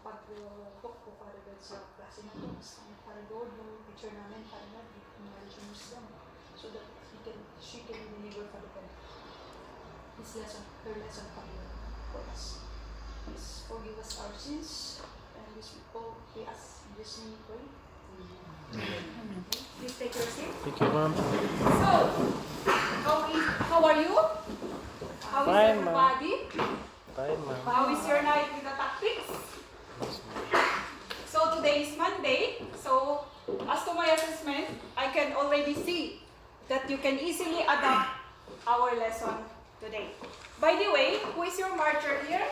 pag-book po para doon sa klase na to. Para doon yung teacher namin, para na knowledge yung Muslim. So that she can deliver for the his lesson, her lesson for us. Please forgive us our sins, and we ask in this name pray. Please take your seat. Thank you, ma'am. So, how are you? How is everybody? Fine, ma'am. How is your night with the tactics? So today is Monday. So as to my assessment, I can already see that you can easily adapt our lesson today. By the way, who is your marcher here?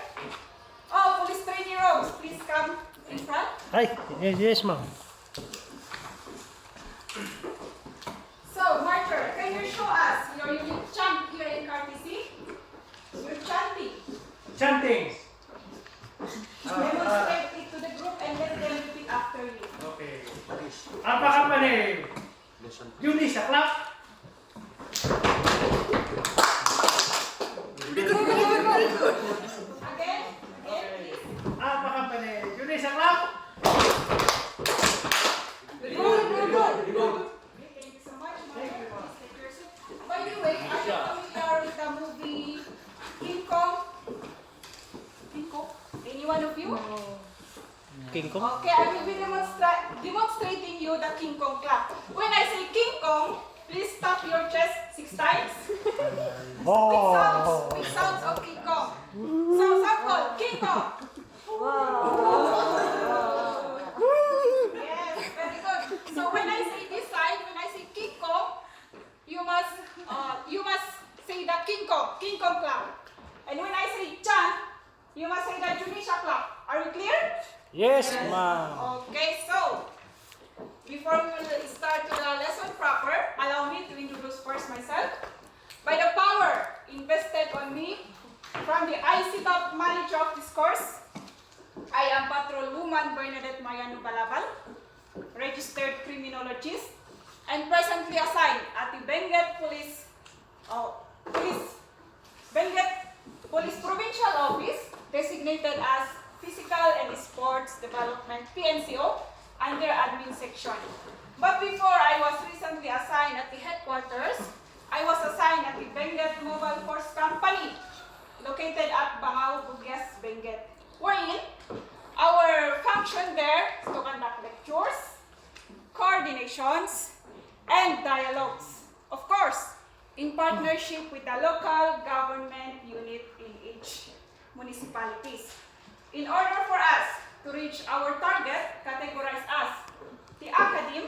Oh, police trainee Rose, please come in front. Hi. Yes, ma'am. So, marcher, can you show us your unique chant here in courtesy? Your chanting. Chanting. Demonstrate it to the group and let them repeat after you. Okay. Apa company? Yuni sa clap. Again, please. Apa company? Yuni sa clap. Very good. Thank you so much. Please take your seat. By the way, are you familiar with the movie King Kong? King Kong? Any one of you? King Kong? Okay, I will be demonstrating you the King Kong clap. When I say King Kong, please tap your chest 6 times. With sounds of King Kong. So, sample, King Kong. Yes, very good. So when I say this side, when I say King Kong, you must say the King Kong clap. And when I say chant, you must say the Junisha clap. Are you clear? Yes, ma'am. Okay, so before we will start the lesson proper, allow me to introduce first myself. By the power invested on me from the IC top manager of this course, I am Patrol Woman Bernadette Mariano Balaval, registered criminologist, and presently assigned at the Benguet Police Provincial Office, designated as Physical and Sports Development PNCO under Admin Section. But before I was recently assigned at the headquarters, I was assigned at the Benguet Mobile Force Company, located at Bangao, Bugyas, Benguet, wherein our function there is to conduct lectures, coordinations, and dialogues. Of course, in partnership with the local government unit in each municipalities. In order for us to reach our target, categorized as the academe,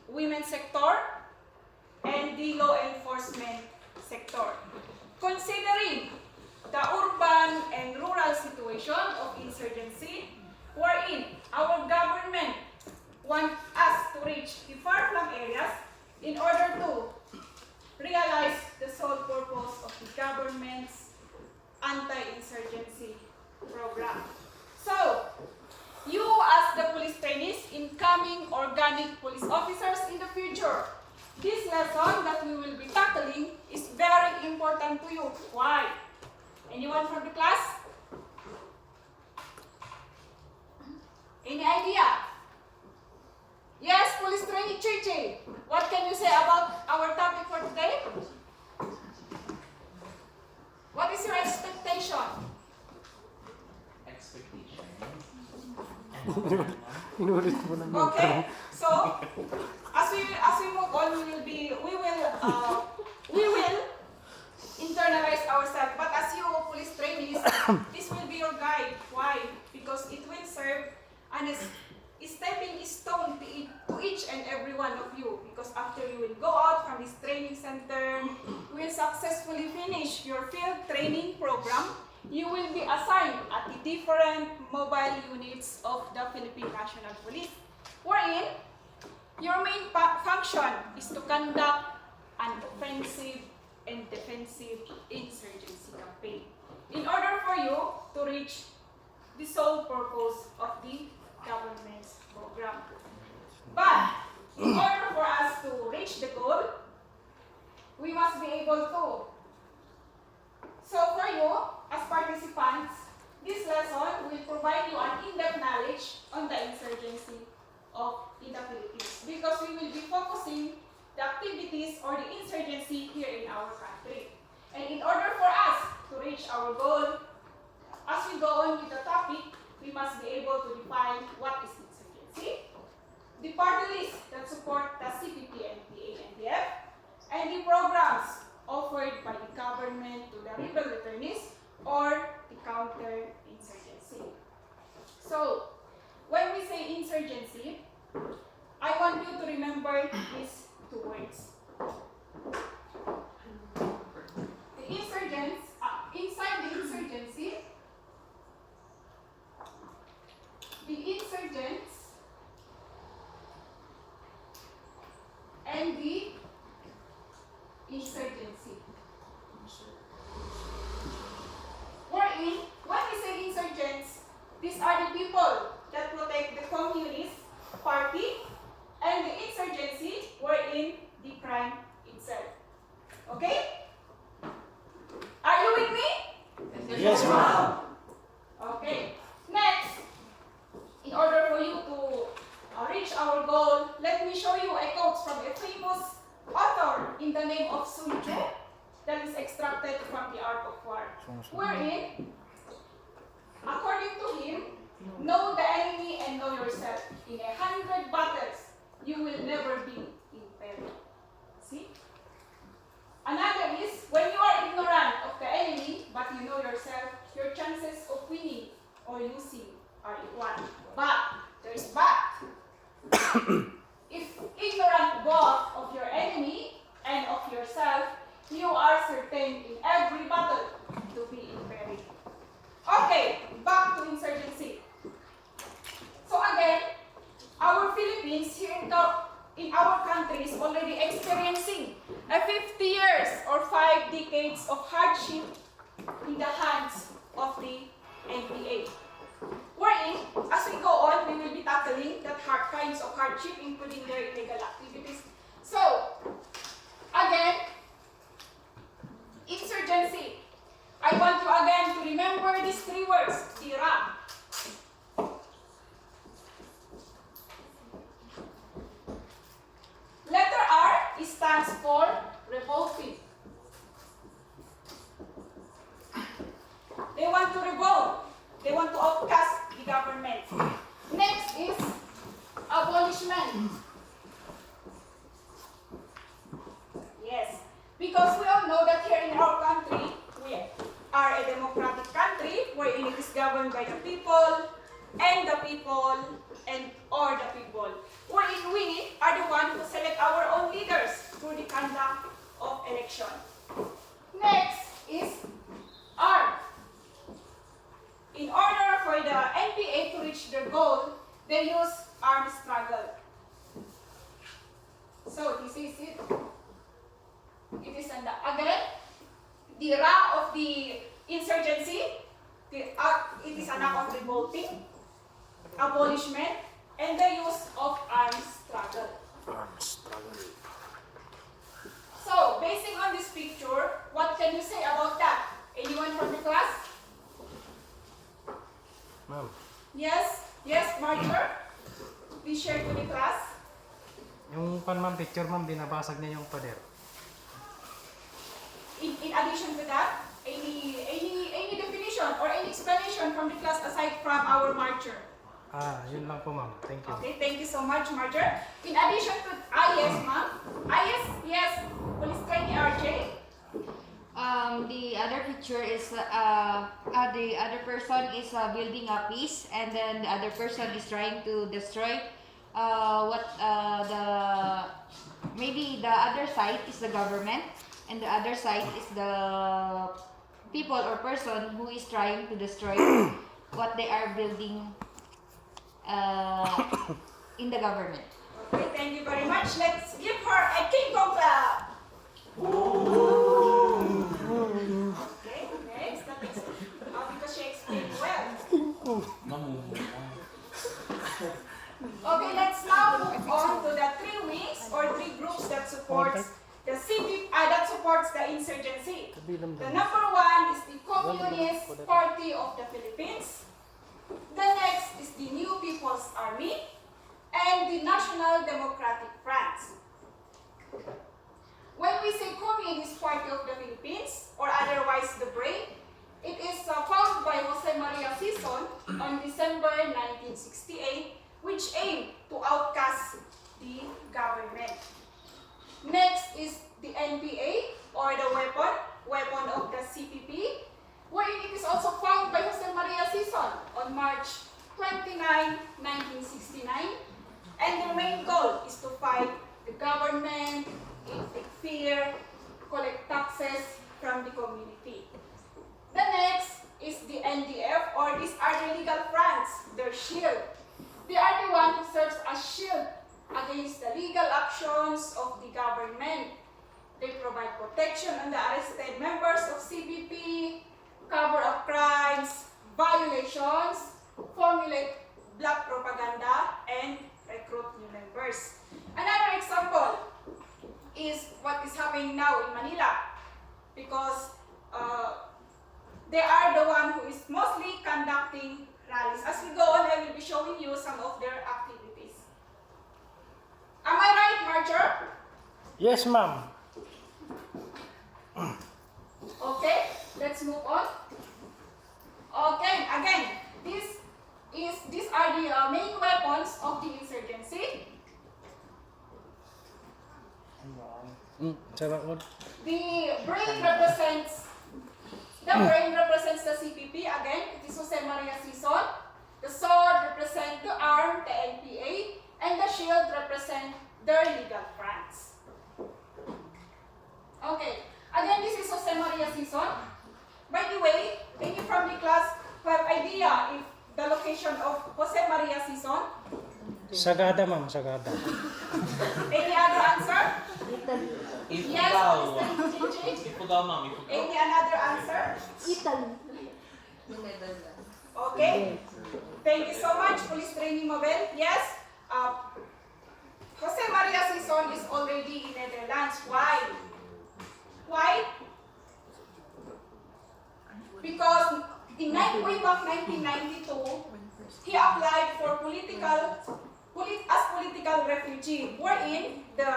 women's sector, and the law enforcement sector. Considering the urban and rural situation of insurgency, wherein our government wants us to reach the far-flung areas in order to realize the sole purpose of the government's anti-insurgency program. So, you as the police trainees, incoming organic police officers in the future, this lesson that we will be tackling is very important to you. Why? Anyone from the class? Any idea? Yes, police trainee Chichi. What can you say about our topic for today? What is your expectation? Okay, so as we move on, we will internalize ourselves. But as you police trainees, this will be your guide. Why? Because it will serve as a stepping stone to each and every one of you. Because after you will go out from this training center, you will successfully finish your field training program. You will be assigned at the different mobile units of the Philippine National Police, wherein your main function is to conduct an offensive and defensive insurgency campaign in order for you to reach the sole purpose of the government's program. But in order for us to reach the goal, we must be able to. So for you, as participants, this lesson will provide you an in-depth knowledge on the insurgency in the Philippines, because we will be focusing the activities or the insurgency here in our country. And in order for us to reach our goal, as we go on with the topic, we must be able to define what is insurgency, the party lists that support the CPP, NPA, NDF, and the programs offered by the government to the rebel returnees or the counter-insurgency. So, when we say insurgency, I want you to remember these two words. The insurgents, inside the insurgency, the insurgents and the insurgency. Wherein, when we say insurgents, these are the people that protect the Communist Party, and the insurgency wherein the crime itself. Okay? Are you with me? Yes, ma'am. Okay. Next, in order for you to reach our goal, let me show you a quote from a famous author in the name of Sun Tzu that is extracted from The Art of War, wherein, according to him, know the enemy and know yourself. In 100 battles, you will never be in peril. See? Another is, when you are ignorant of the enemy, but you know yourself, your chances of winning or losing are equal. But, there is but. If ignorant both of your enemy and of yourself, you are certain in every battle to be in peril. Okay, back to insurgency. So again, our Philippines here in our country is already experiencing a 50 years or 5 decades of hardship in the hands of the NPA. Wherein, as we go on, we will be tackling that kinds of hardship, including their illegal activities. So, again, insurgency. I want you again to remember these 3 words, DIRA. Letter R stands for revolting. They want to revolt. They want to outcast the government. Next is abolishment. Yes, because we all know that here in our country, we are a democratic country wherein it is governed by the people, and the people, and or the people. Wherein we are the ones who select our own leaders through the conduct of election. Next is R. In order for the NPA to reach their goal, they use armed struggle. So this is it. It is again the ra of the insurgency. It is an act of revolting, abolishment, and the use of armed struggle. So, basing on this picture, what can you say about that? Anyone from the class? Ma'am, Yes? Yes, Marjorie? Please share to the class. yung picture ma'am, binabasag niya yung pader. In addition to that, any definition or any explanation from the class aside from our marcher? Yun lang po ma'am. Thank you. Okay, thank you so much, Marjorie. In addition to, yes, ma'am. Yes, Police Trainee RJ. The other picture is the other person is building a piece, and then the other person is trying to destroy maybe the other side is the government, and the other side is the people or person who is trying to destroy what they are building in the government. Okay, thank you very much. Let's give her a King Kong clap. Okay, next. Because she explained well. Okay, let's now move on to the 3 wings or 3 groups that supports the that supports the insurgency. The number 1 is the Communist Party of the Philippines. National Democratic Front. When we say Communist Party of the Philippines, or otherwise the BRAIN, it is founded by Jose Maria Sison on December 1968, which aimed to outcast the government. Next is the NPA, or the weapon of the CPP, wherein it is also founded by Jose Maria Sison on March 29, 1969, and the main goal is to fight the government, inflict fear, collect taxes from the community. The next is the NDF, or these are the legal fronts, their shield. They are the one who serves as shield against the legal actions of the government. They provide protection on the arrested members of CBP, cover up crimes, violations, formulate black propaganda, and recruit new members. Another example is what is happening now in Manila, because they are the one who is mostly conducting rallies. As we go on, I will be showing you some of their activities. Am I right, Marjorie? Yes, ma'am. Okay, let's move on. Okay, again, these are the main weapons of the insurgency. Salamat. The brain represents the CPP. Again, it is Jose Maria Sison. The sword represents the arm, the NPA, and the shield represent their legal fronts. Okay. Again, this is Jose Maria Sison. By the way, any from the class who have idea if the location of Jose Maria Sison? Sagada, ma'am. Sagada. Any other answer? Yes, Ifugao. Mr. Gigi? Ifugao, ma'am. Ifugao. Any another answer? Italy. Okay. Thank you so much, Police Training Mobile. Yes. Jose Maria Sison is already in Netherlands. Why? Why? Because in way back 1992, he applied for as political refugee, wherein the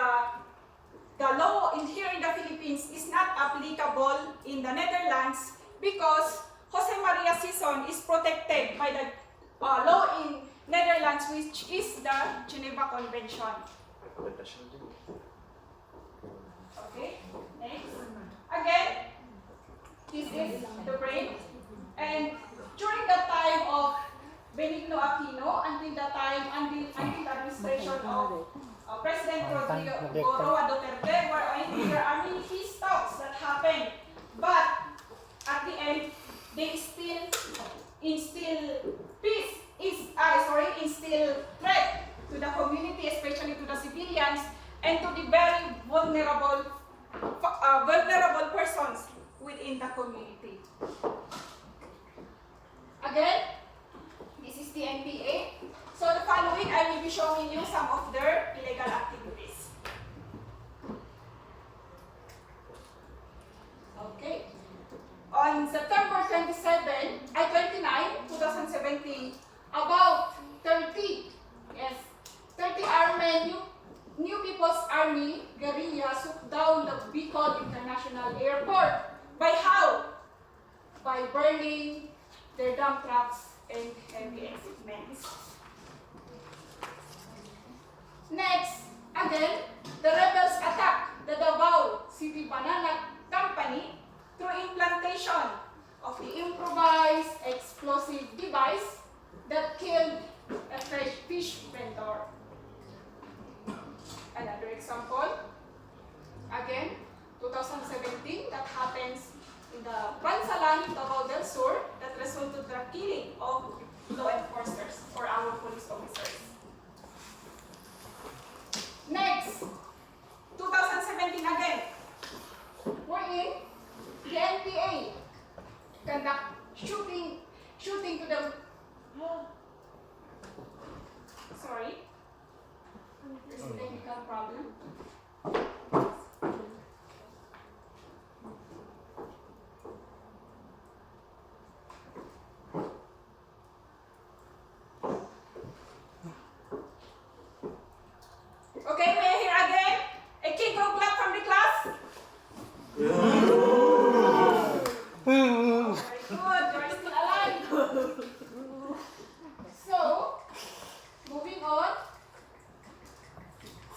law here in the Philippines is not applicable in the Netherlands because Jose Maria Sison is protected by the law in Netherlands, which is the Geneva Convention. Okay, next. Again, this is the brain. And during the time of Benigno Aquino, until the administration of President Rodrigo Roa Duterte, wherein there are many peace talks that happened, but at the end, they still instill threat to the community, especially to the civilians, and to the very vulnerable persons within the community. Again, this is the NPA. So the following, I will be showing you some of their illegal activities. Okay. On September 29, 2017, about 30 armed New People's Army guerrillas took down the Bicol International Airport. By how? By burning their dump trucks and heavy equipment. Next, again, the rebels attacked the Davao City Banana Company through implantation of the improvised explosive device that killed a fish vendor. Another example, again, 2017, that happens in the Bansalan, Davao del Sur, that resulted in the killing of law enforcers or our police officers. Next, 2017 again, wherein the NPA conduct shooting to the sorry, there's a technical problem.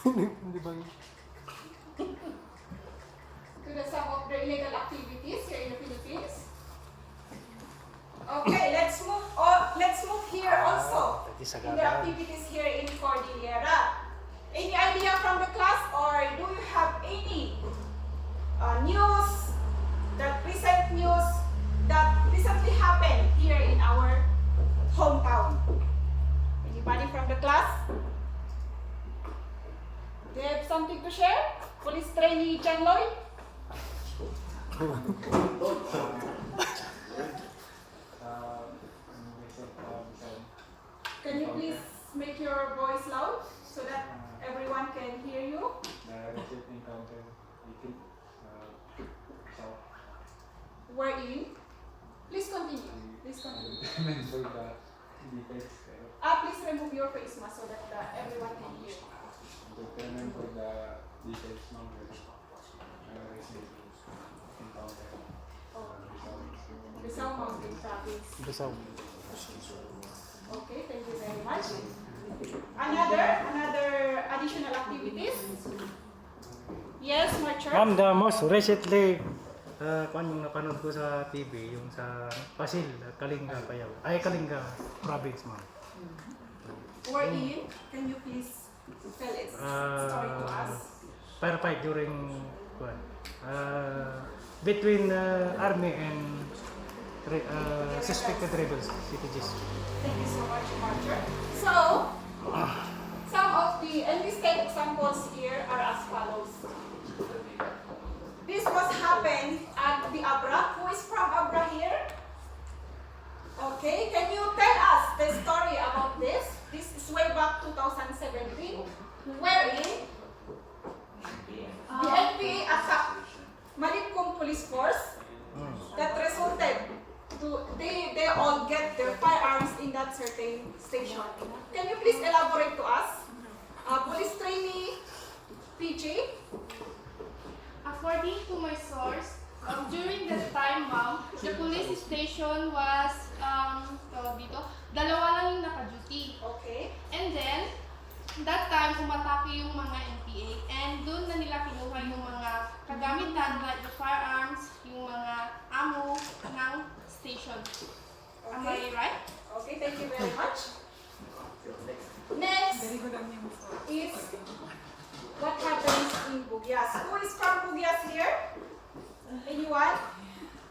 Hindi ba yun? To the some of the illegal activities here in the Philippines. Okay, let's move here also. In the activities here in Cordillera. Any idea from the class, or do you have any news, recent news that recently happened here in our hometown? Anybody from the class? Do you have something to share? Police trainee John Lloyd? Can you please make your voice loud so that everyone can hear you? We're in. Please continue. Please continue. Please remove your face mask so that everyone can hear. Rizal Mountain Province. Bisaw. Okay, thank you very much. Another additional activities? Yes, Marcher? Ma'am, the most recently, kung yung napanood ko sa TV, yung sa Pasil, Kalinga, Payaw. Ay, Kalinga province, ma'am. We're in. Can you please tell its story to us? Firefight during between army and suspected rebels, CPGs. Thank you so much, Marcher. So, some of the enlisted examples here are as follows. This was happened at the Abra. Who is from Abra here? Okay, can you tell us the story about this? This is way back 2017, wherein the NPA attacked Malikong Police Force that resulted to they all get their firearms in that certain station. Can you please elaborate to us? Police trainee PJ? According to my source, during that time, ma'am, the police station was, tawag dito, dalawa lang yung naka-duty. Okay. And then, that time, umatake yung mga NPA, and doon na nila kinuha yung mga kagamitan, like the firearms, yung mga ammo ng station. Am I right? Okay, thank you very much. Next is what happens in Bugyas. Who is from Bugyas here? Anyone?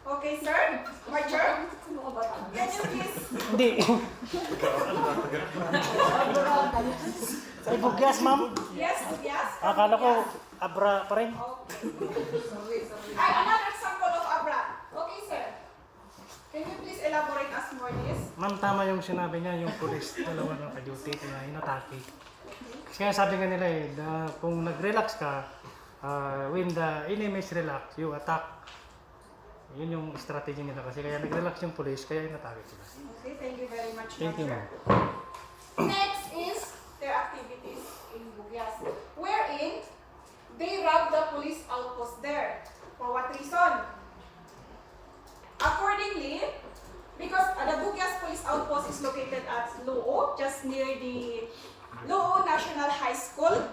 Okay, sir. Marcher? Can you please? Hindi. Sa Bugyas, ma'am? Yes, Bugyas. Akala ko Abra pa rin. Okay. Ay, another example of Abra. Okay, sir. Can you please elaborate us more this? Ma'am, tama yung sinabi niya, yung police, dalawa ng ka-duty, kaya inatake. Kaya sabi nga nila kung nag-relax ka, when the enemies relax, you attack. Yun yung strategy nila kasi kaya nag-relax yung police, kaya inatake sila. Okay, thank you very much. Thank you, ma'am. Next is their activities in Bugyas, wherein they robbed the police outpost there. For what reason? Accordingly, because the Bugyas police outpost is located at Loo, just near the Loo National High School,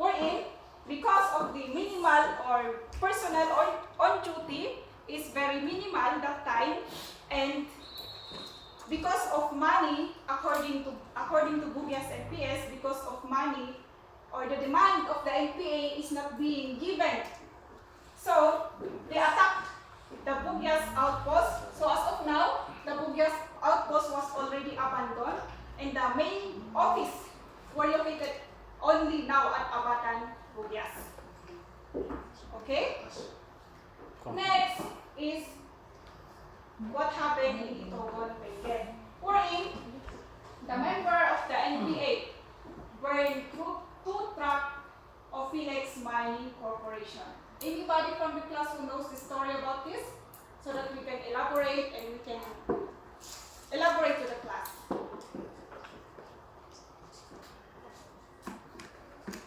wherein because of the minimal or personnel on duty is very minimal that time, and because of money, according to Bugyas NPS, because of money or the demand of the NPA is not being given, so they attacked the Bugyas outpost. So as of now, the Bugyas outpost was already abandoned, and the main office were located only now at Abatan, Bugyas. Okay? Next is what happened in Itogon, Benguet, wherein the member of the NPA were in two truck of Felix Mining Corporation. Anybody from the class who knows the story about this? So that we can elaborate and we can elaborate to the class.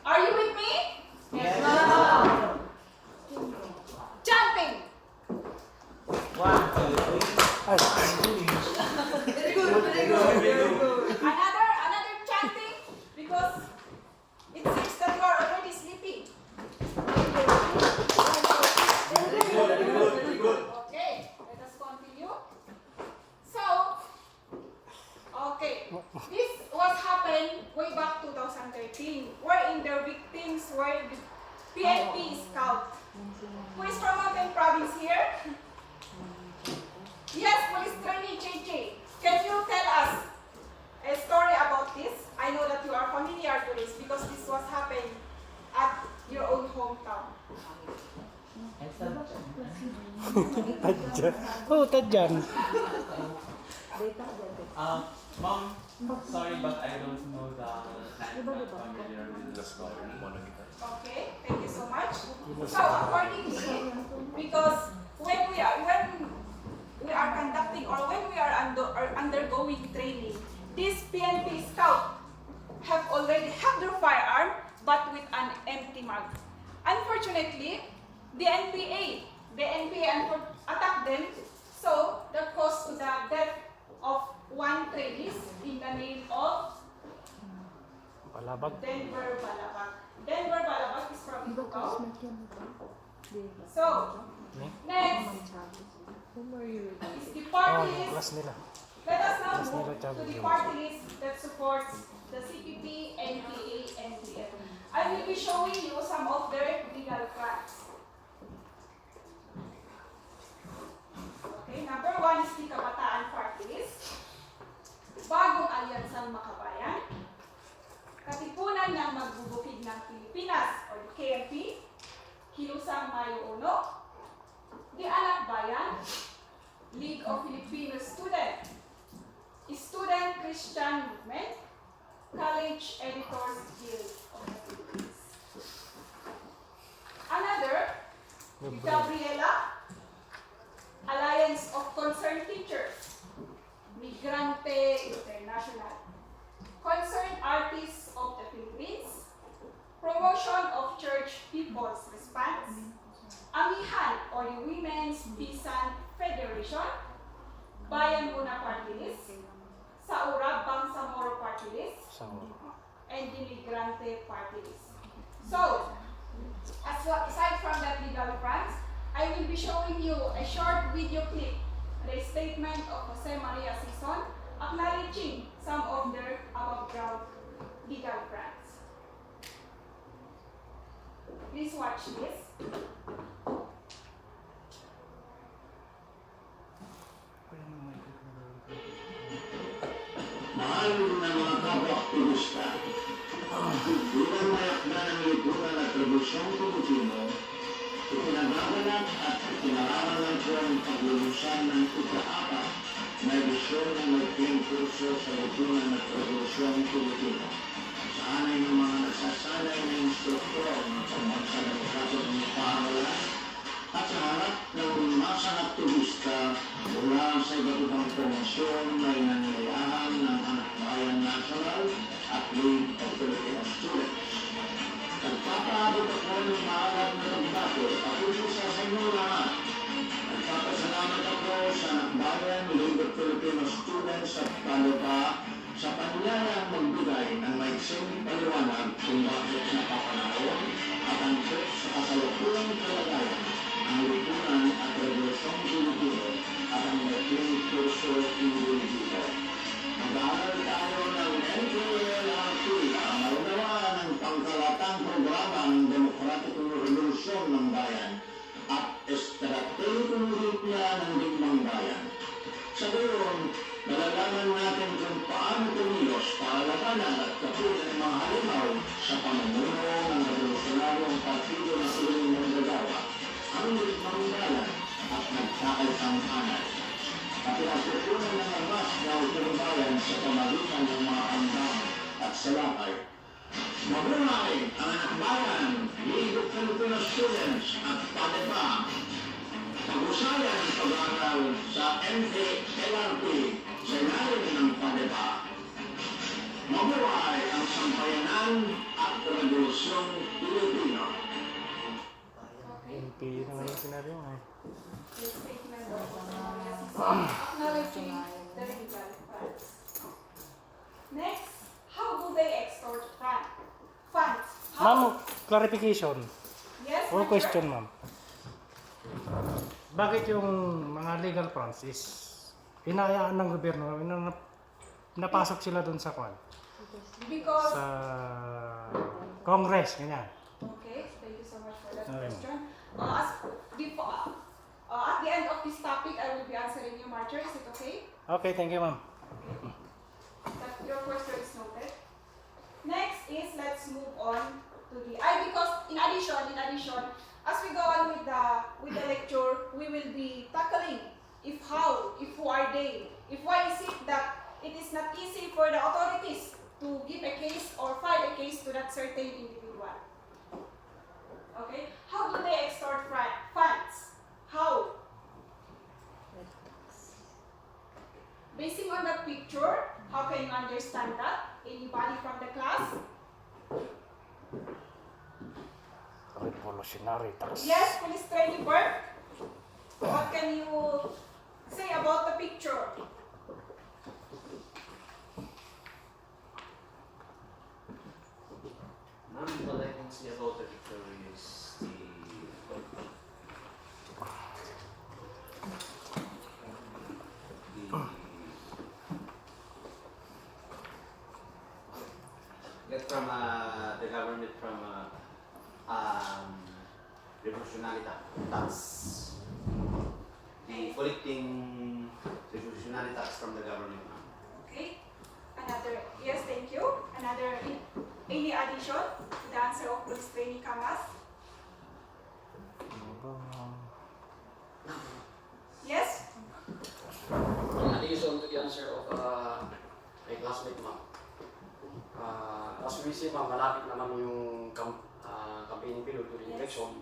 Are you with me? Yes. Jumping. 1, 2, 3. Very good. Another chanting, because it seems that you are already back 2013, wherein their victims were the PNP Scout. Who is from Mountain Province here? Yes, Police Trainee JJ. Can you tell us a story about this? I know that you are familiar to this because this was happened at your own hometown. Tadyan. Oh, tadyan. Mom, sorry, but I don't know the I'm not familiar with the story. Okay, thank you so much. So accordingly, because when we are conducting or when we are undergoing training, these PNP Scout have already have their firearm but with an empty mag. Unfortunately, the NPA attacked them, so that caused to the death of one trainee in the name of Palabag. Denver Balabag. Denver Balabag is from Itugaw. So, next is the party Oh, list. class nila. Let us now Class nila, move to the Chavez. party list that supports the CPP, NPA, and DF. I will be showing you some of their legal crimes. Okay, number 1 is the Kabataan Party List. Bagong Alyansang Makabayan. Katipunan ng Magbubukid ng Pilipinas o KMP. Kilusang Mayo Uno. The Anak Bayan. League of Filipino Students. Student Christian Movement. College Editors Guild of the Philippines. Another, the Gabriela. Alliance of Concerned Teachers. Migrante International. Concerned Artists of the Philippines. Promotion of Church People's Response. Amihan or the Women's Bisan Federation. Bayan Muna Party List. Saurab Bangsamoro Party List. And the Migrante Party List. So, aside from that legal crimes, I will be showing you a short video clip, the statement of Jose Maria Sison, acknowledging some of their above-ground legal crimes. Please watch this. Mahal na mga kapwa-aktivista, bilang mayakda ng lipunan at revolusyon Pilipino, ipinagaganap at itinaraman ko ang paglulusan ng ika-4 na edisyon ng maging kurso sa lipunan at revolusyon Pilipino. Sa anay ng mga nagsasanay na instruktor ng pambansa ng ng pamahalaan at sa harap ng masang aktivista mula sa iba't ibang promosyon na inanilayahan ng Anak Bayan National at League of Filipino Students. Nagpapaabot ako ng maalam na pagbato at utusa sa inyong lahat. Nagpapasalamat ako sa Anak Bayan, League of Filipino Students at PALOPA sa panyayang magbigay ng maiksing paliwanag kung bakit napapanahon at angkot sa kasalukuyang kalagayan ang lipunan at revolusyon Pilipino at ang naging kurso hindi dito. Mag-aaral tayo ng NPLRT ang maunawaan ng pangkalatang programa ng demokratikong revolusyon ng bayan at estratehikong linya ng digmang bayan. Sa gayon, nalalaman natin kung paano tumilos para labanan at kapunin ang mga halimaw sa pamumuno ng revolusyonaryong partido na siling manggagawa, ang digmang bayan at nagkakaisang-anay. At pinagkukunan ng armas na utang-bayan sa pamagitan ng mga andam at salakay. Mabuhay ang Anak Bayan, League of Filipino Students at PALOPA. Pag-usayan ang pag-aaral sa NPLRT sa ilalim ng PALOPA. Mabuhay ang sampayanan at revolusyon Pilipino. MP na nga yung senaryo nga eh. The statement of Jose Maria Sison, acknowledging the legal crimes. Next, how do they extort funds? Ma'am, clarification. Yes, Or my question, dear? ma'am. Bakit yung mga legal funds is hinayaan ng gobyerno, napasok sila doon sa kwan? Because sa Congress, ganyan. okay, thank you so much for that Okay. question. At the end of this topic, I will be answering you, Marjorie. Is it okay? Okay, thank you, ma'am. That your question is noted. Next is let's move on to the because in addition, as we go on with the lecture, we will be tackling if who are they, why is it that it is not easy for the authorities to give a case or file a case to that certain individual. Okay, how do they extort funds? How? Basing on that picture, how can you understand that? Anybody from the class? Revolutionary tax. Yes, police training work. What can you say about the picture? What I can say about the picture is get from the government from revolutionary tax. The collecting revolutionary tax from the government. Okay. Another, yes, thank you. Another, any addition to the answer of police training Kamas? Yes? In addition to the answer of my classmate, ma'am, as we see, ma'am, malapit naman yung campaign period during election.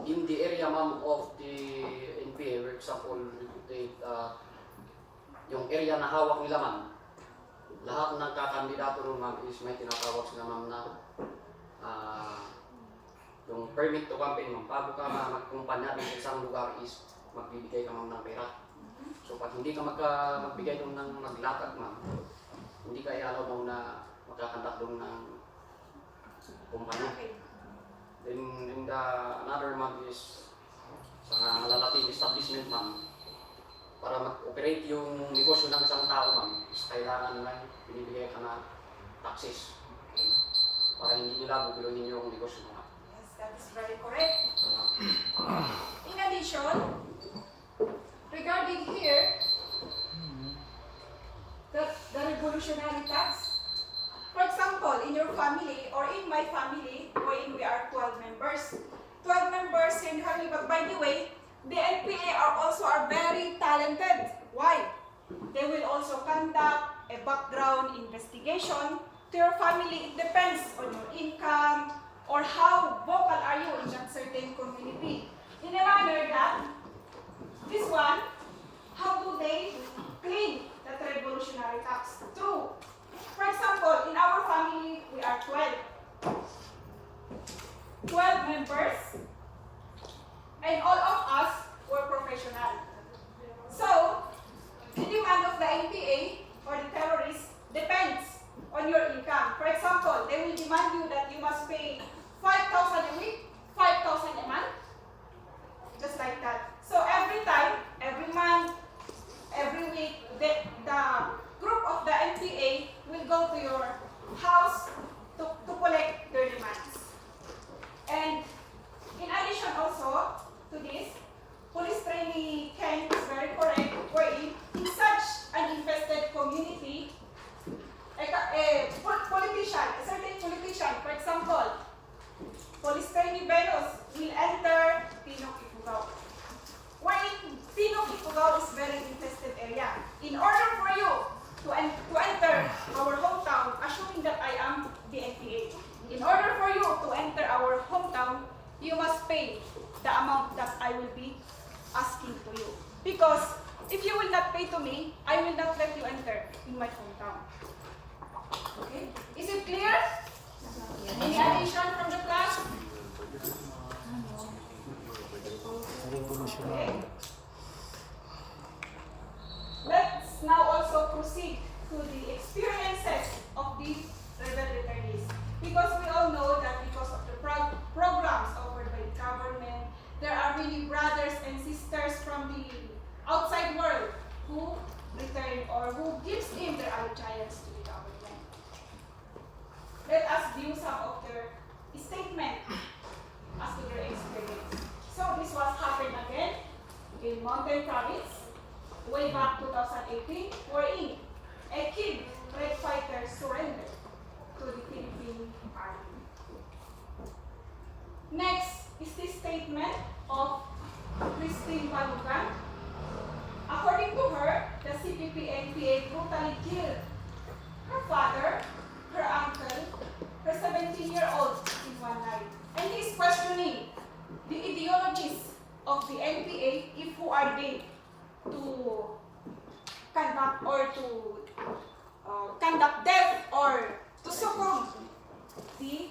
In the area, ma'am, of the NPA, for example, we could take yung area na hawak nila, ma'am, lahat ng kakandidato ron, ma'am, is may tinatawag sila, ma'am, na yung permit to campaign, ma'am. Bago ka magkumpanya sa isang lugar is magbibigay ka, ma'am, ng pera. So pag hindi ka magbigay doon ng maglatag, ma'am, hindi ka i-allow daw na magkakandak doon ng kumpanya. Okay. Then in the another month is sa malalaking establishment, ma'am, para mag-operate yung negosyo ng isang tao, ma'am, is kailangan na binibigay ka na taxes. Para hindi nila bubiluhin yung negosyo mo, ma'am. Yes, that is very correct. In addition, regarding here, the revolutionary tax, for example, in your family or in my family, wherein we are 12 members. 12 members in family, but by the way, the NPA are very talented. Why? They will also conduct a background investigation to your family. It depends on your income or how vocal are you in that certain community. In a manner that this one, how do they claim that revolutionary tax? True. For example, in our family, we are 12. 12 members, and all of us were professional. So, the demand of the NPA or the terrorists depends on your income. For example, they will demand you that you must pay 5,000 a week, 5,000 a month, just like that. So every time, every month, every week, the group of the NPA will go to your house to collect their demands. And in addition also to this, police training camp is very correct, wherein in such an infested community, a certain politician, for example, police training Venus will enter Pinok Ifugao. Wherein Pinok Ifugao is very infested area. In order for you to enter our hometown, assuming that I am the NPA, in order for you to enter our hometown, you must pay the amount that I will be asking to you. Because if you will not pay to me, I will not let you enter in my hometown. Okay? Is it clear? Any addition from the class? Okay. Let's now also proceed to the experiences of these rebel returnees. Because we all know that because of the programs offered by the government, there are really brothers and sisters from the outside world who return or who gives in their allegiance to the government. let us view some of their statement as to their experience. So this was happened again in Mountain Province, way back 2018, wherein a kid red fighter surrendered to the Philippine Army. Next is the statement of Christine Palugan. According to her, the CPP-NPA brutally killed her father, her uncle, her 17-year-old in one night. And he is questioning the ideologies of the NPA, if who are they to conduct or to conduct death or to succumb the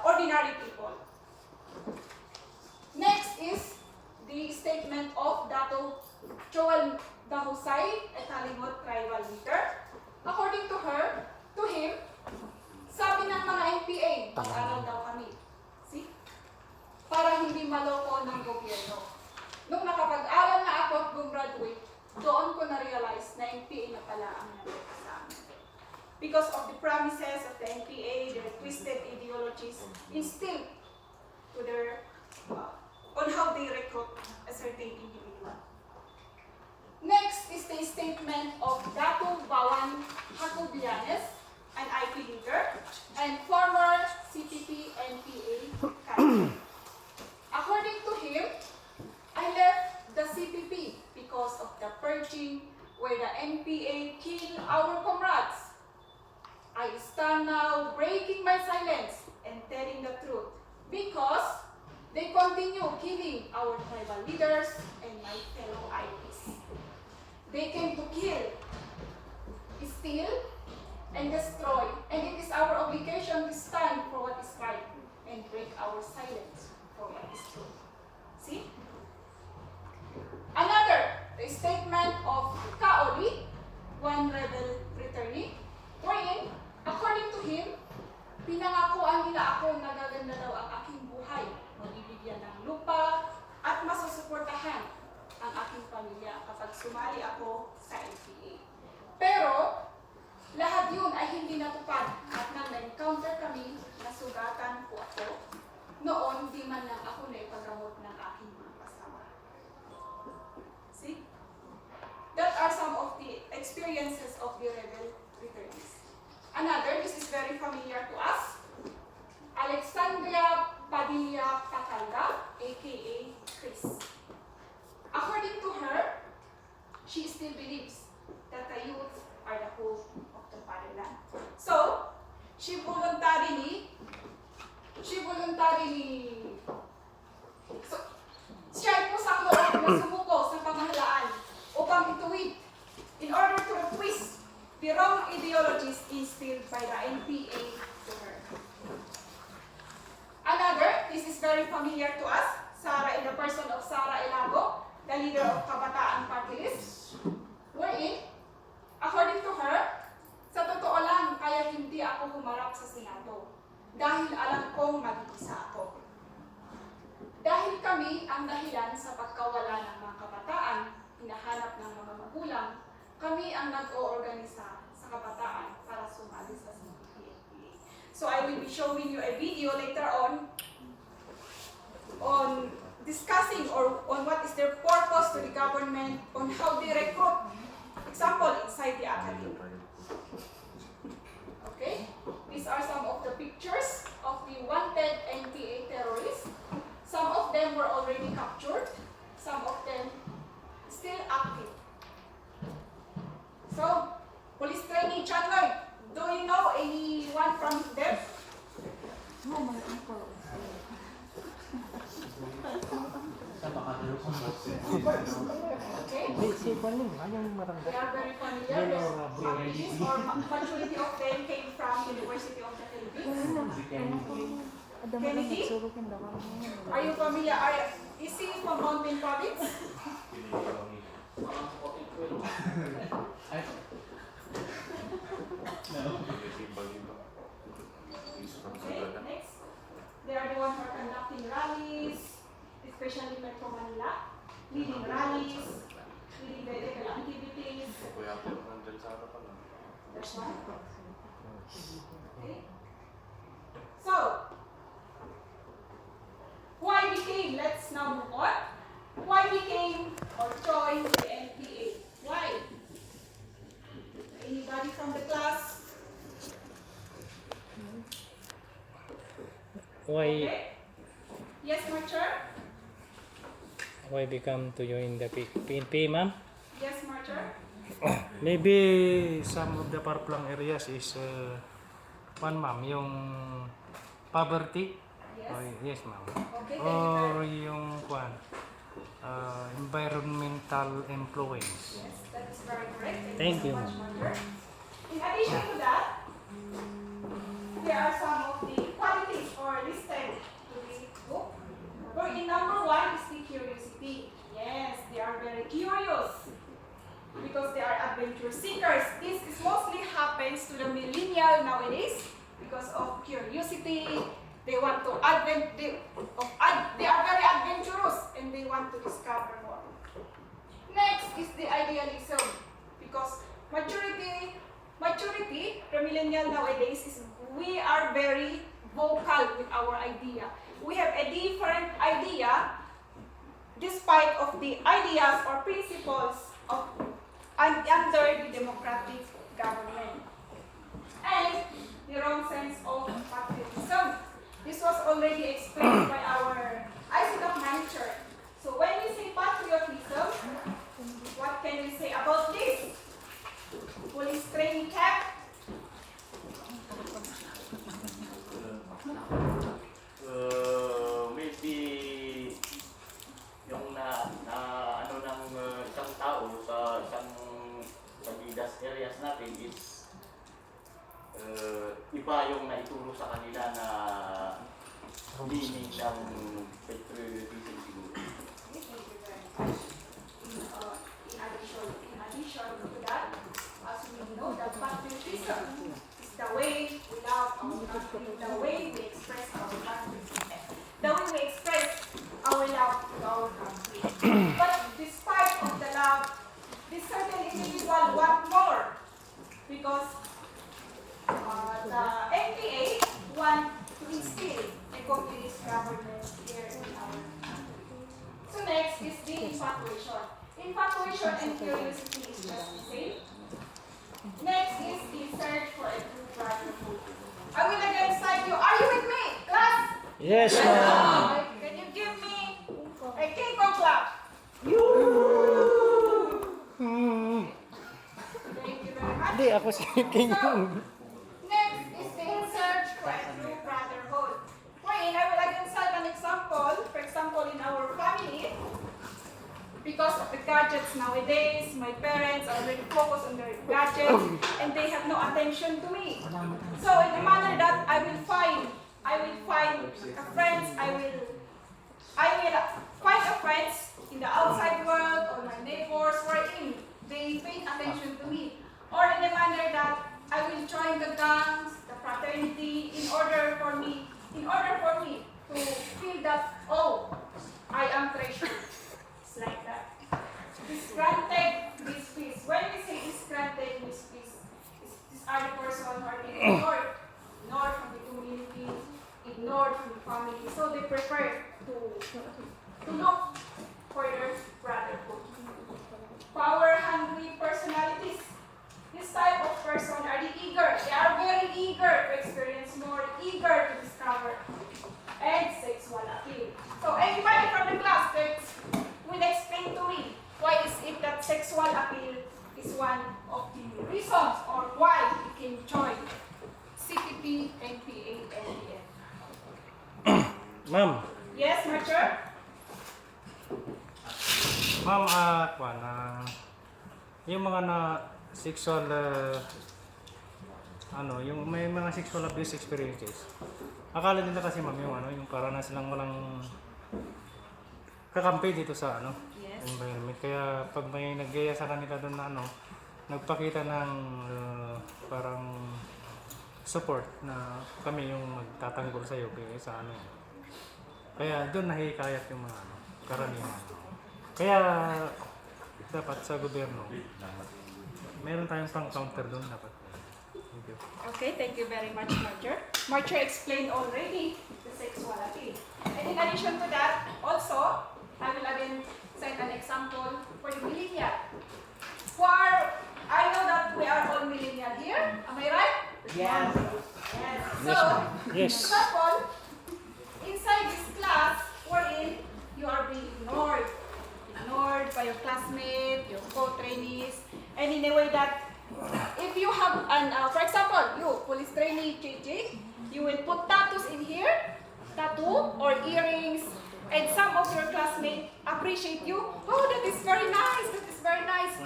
ordinary people. Next is the statement of Dato Joel Dahusay, a Talingot tribal leader. According to her, to him, sabi ng mga NPA, mag-aral daw kami. See? Para hindi maloko ng gobyerno. Nung nakapag-aral na ako at gumraduate, doon ko na-realize na NPA na pala ang nangyari sa amin. Because of the promises of the NPA, their twisted ideologies instilled to their, on how they recruit a certain individual. Next is the statement of Dato Bawan Hacobianes, an IP leader and former CPP-NPA candidate. According to him, I left the CPP because of the purging where the NPA killed our comrades. I stand now breaking my silence and telling the truth because they continue killing our tribal leaders and my fellow IPs. They came to kill, steal, and destroy, and it is our obligation to stand for what is right and break our silence for what is true. See? Another statement of Kaoli, one rebel returnee, wherein, according to him, pinangakuan nila ako na gaganda daw ang aking buhay, mabibigyan ng lupa, at masusuportahan ang aking pamilya kapag sumali ako sa NPA. Pero, lahat yun ay hindi natupad at nang na-encounter kami, nasugatan po ako. Noon, di man lang ako naipagamot ng aking mga kasama. See? That are some of the experiences of the rebel returnees. Another, this is very familiar to us, Alexandria Padilla Catalda, aka Chris. According to her, she still believes that the youth are the hope of the fatherland. So, she voluntarily, so, siya ay pusang loob na sumuko sa pamahalaan upang ituwid in order to twist the wrong ideologies instilled by the NPA to her. Another, this is very familiar to us, Sara in the person of Sara Elago, the leader of Kabataan Party List, wherein, according to her, sa totoo lang, kaya hindi ako humarap sa Senado dahil alam kong mag-iisa ako. Dahil kami ang dahilan sa pagkawala ng mga kabataan, hinahanap ng mga magulang, kami ang nag-oorganisa sa kabataan para sumali sa CPP-NPA. So I will be showing you a video later on discussing or on what is their purpose to the government, on how they recruit, example, inside the academy. Okay? These are some of the pictures of the wanted NPA terrorists. Some of them were already captured. Some of them still active. So, police trainee Chandler, do you know anyone from them? Okay? Si Paling, ayong marangga. They are very familiar with families or majority of them came from University of the Philippines. Kennedy? Are you familiar? Is he from Mountain Province? Okay, next. They are the ones who are conducting rallies, especially Metro Manila, leading rallies, leading political activities. That's one. Okay? So, why we came? Let's now move on. Why we came or joined the NPA? Why? Anybody from the class? Why Okay. Yes, Marcher? why become to join the PNP, ma'am? Yes, Marcher? Maybe some of the far-flung areas is one, ma'am, yung poverty. Yes. Oh, yes, ma'am. Okay, thank you, Or sir. yung kwan, environmental influence. Yes, that is very correct. Thank so you, much, ma'am. Marcher. In addition to that, there are some of the qualities or listed to the book. In number 1 is the curiosity. Yes, they are very curious because they are adventure seekers. This is mostly happens to the millennial nowadays because of curiosity. They want to they are very adventurous and they want to discover more. Next is the idealism because maturity, the millennial nowadays is we are very vocal with our idea. We have a different idea despite of the ideas or principles of under the democratic government. And the wrong sense of patriotism. This was already explained by our ICDOC manager. So when we say patriotism, what can we say about this? Police training camp? Maybe yung ano ng isang tao sa isang Pagdidas areas natin is iba yung naituro sa kanila na meaning ng patriotism siguro. Thank you very much. In addition to that, as we know that patriotism is the way we love our country, the way we express our country, the way we express our love to our country. But despite of the love, this certain individual want more because the NPA want to instill a communist government here in our country. So next is the infatuation. Infatuation and curiosity is just the same. Next is the search for a true brotherhood. I will again cite you. Are you with me, class? Yes, ma'am. Can you give me a King Kong clap? Thank you very much. Hindi, ako si King Kong. Next is the search for a true brotherhood. Wherein I will again cite an example. For example, in our family, because of the gadgets nowadays, my parents are very focused on their gadgets and they have no attention to me. So in a manner that I will find a friends, I will find a friends in the outside world or my neighbors wherein they pay attention to me. Or in a manner that I will join the gangs, the fraternity in order for me to feel that, oh, I am treasured. It's like that. Disgranted, this peace. When we say disgranted, this peace, these are the person who are being ignored from the community, ignored from the family. So they prefer to look for their brotherhood. Power-hungry personalities. This type of person are the eager. They are very eager to experience more, eager to discover, and sexual appeal. So anybody from the class that will explain to me why is it that sexual appeal is one of the reasons or why we can join CPP, NPA, NPF. Ma'am, Yes, Marcher? ma'am, yung mga sexual, yung may mga sexual abuse experiences. Akala nila kasi ma'am yung parang na silang walang kakampi dito sa environment. Kaya pag may naggaya sa kanila doon na nagpakita ng parang support na kami yung magtatanggol sa iyo kaya sa Kaya doon nahihikayat yung mga karamihan. Kaya dapat sa gobyerno meron tayong pang counter doon dapat. Okay, thank you very much, Marcher. Marcher explained already the sexuality. And in addition to that, also, I will again set an example for the millennial. I know that we are all millennial here. Am I right? Yes. Yes. Yes, So, ma'am. Yes. example, inside this class wherein you are being ignored. Ignored by your classmates, your co-trainees, and in a way that if you have for example, you, police trainee JJ, you will put tattoos in here, tattoo or earrings, and some of your classmates appreciate you. Oh, that is very nice, that is very nice.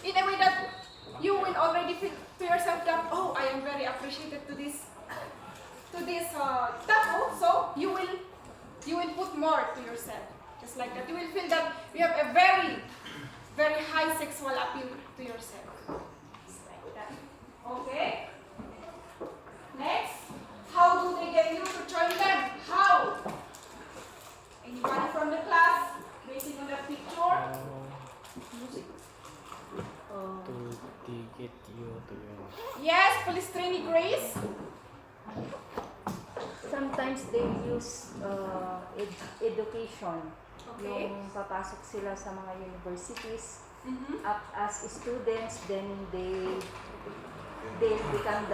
In a way that you will already feel to yourself that, oh, I am very appreciated to this tattoo, so you will put more to yourself. Just like that. You will feel that you have a very, very high sexual appeal to yourself. Just like that. Okay? Next, how do they get you to join them? How? Anybody from the class? Based on the picture? To get you to your... Yes, police trainee Grace? Sometimes they use education. Okay. Yung papasok sila sa mga universities Mm-hmm. as students, then they become